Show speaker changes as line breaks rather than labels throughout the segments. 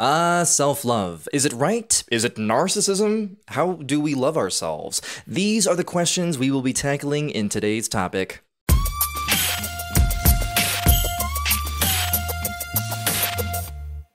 Self-love. Is it right? Is it narcissism? How do we love ourselves? These are the questions we will be tackling in today's topic.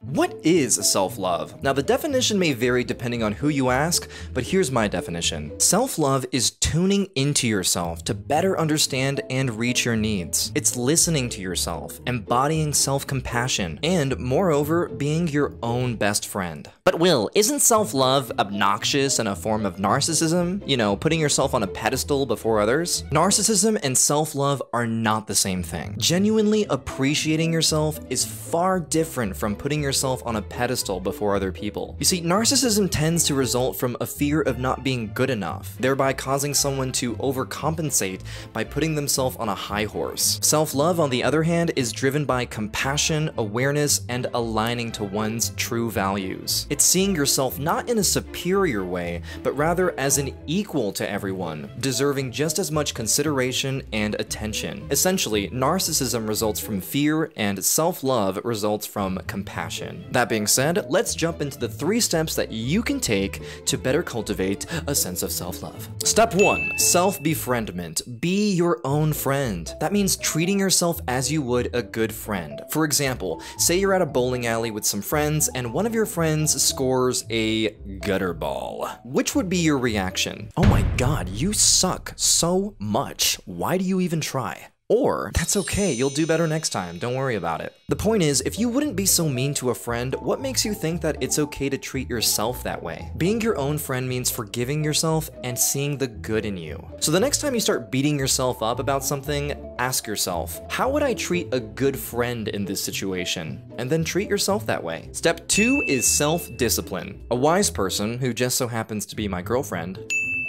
What is self-love? Now, the definition may vary depending on who you ask, but here's my definition. Self-love is tuning into yourself to better understand and reach your needs. It's listening to yourself, embodying self-compassion, and moreover, being your own best friend. But Will, isn't self-love obnoxious and a form of narcissism? You know, putting yourself on a pedestal before others? Narcissism and self-love are not the same thing. Genuinely appreciating yourself is far different from putting yourself on a pedestal before other people. You see, narcissism tends to result from a fear of not being good enough, thereby causing someone to overcompensate by putting themselves on a high horse. Self-love, on the other hand, is driven by compassion, awareness, and aligning to one's true values. It's seeing yourself not in a superior way, but rather as an equal to everyone, deserving just as much consideration and attention. Essentially, narcissism results from fear, and self-love results from compassion. That being said, let's jump into the 3 steps that you can take to better cultivate a sense of self-love. Step 1. Self-befriendment. Be your own friend. That means treating yourself as you would a good friend. For example, say you're at a bowling alley with some friends and one of your friends scores a gutter ball. Which would be your reaction? Oh my god, you suck so much. Why do you even try? Or, that's okay, you'll do better next time, don't worry about it. The point is, if you wouldn't be so mean to a friend, what makes you think that it's okay to treat yourself that way? Being your own friend means forgiving yourself and seeing the good in you. So the next time you start beating yourself up about something, ask yourself, how would I treat a good friend in this situation? And then treat yourself that way. Step 2 is self-discipline. A wise person, who just so happens to be my girlfriend,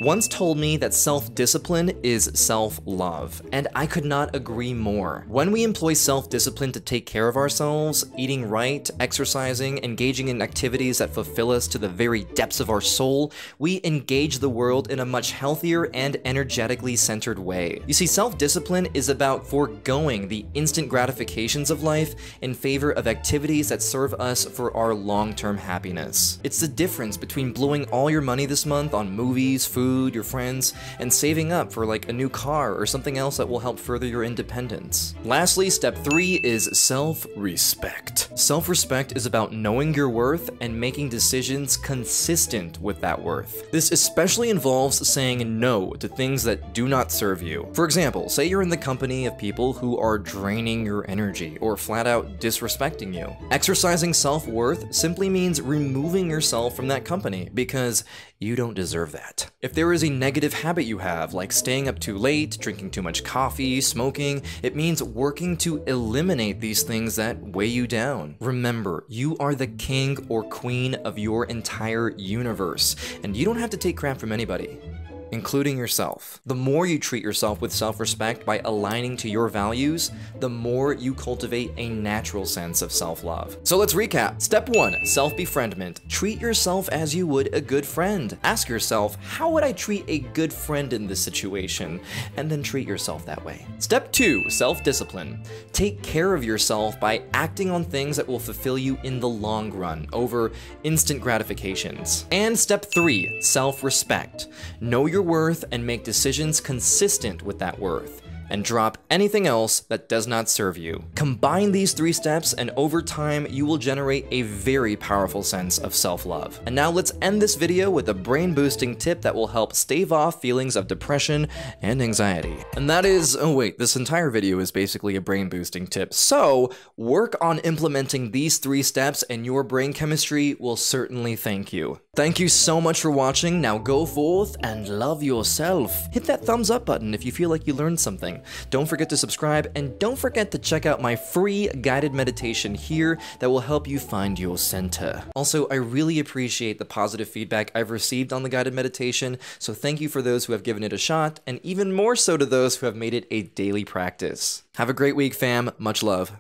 once told me that self-discipline is self-love, and I could not agree more. When we employ self-discipline to take care of ourselves, eating right, exercising, engaging in activities that fulfill us to the very depths of our soul, we engage the world in a much healthier and energetically centered way. You see, self-discipline is about foregoing the instant gratifications of life in favor of activities that serve us for our long-term happiness. It's the difference between blowing all your money this month on movies, food, your friends, and saving up for like a new car or something else that will help further your independence. Lastly, step 3 is self-respect. Self-respect is about knowing your worth and making decisions consistent with that worth. This especially involves saying no to things that do not serve you. For example, say you're in the company of people who are draining your energy or flat out disrespecting you. Exercising self-worth simply means removing yourself from that company because you don't deserve that. If there is a negative habit you have, like staying up too late, drinking too much coffee, smoking, it means working to eliminate these things that weigh you down. Remember, you are the king or queen of your entire universe, and you don't have to take crap from anybody, including yourself. The more you treat yourself with self-respect by aligning to your values, the more you cultivate a natural sense of self-love. So let's recap. Step 1, self-befriendment. Treat yourself as you would a good friend. Ask yourself, how would I treat a good friend in this situation? And then treat yourself that way. Step 2, self-discipline. Take care of yourself by acting on things that will fulfill you in the long run over instant gratifications. And step 3, self-respect. Know your worth and make decisions consistent with that worth, and drop anything else that does not serve you. Combine these 3 steps and over time, you will generate a very powerful sense of self-love. And now let's end this video with a brain-boosting tip that will help stave off feelings of depression and anxiety. And that is, oh wait, this entire video is basically a brain-boosting tip. So work on implementing these 3 steps and your brain chemistry will certainly thank you. Thank you so much for watching. Now go forth and love yourself. Hit that thumbs up button if you feel like you learned something. Don't forget to subscribe, and don't forget to check out my free guided meditation here that will help you find your center. Also, I really appreciate the positive feedback I've received on the guided meditation, so thank you for those who have given it a shot, and even more so to those who have made it a daily practice. Have a great week, fam. Much love.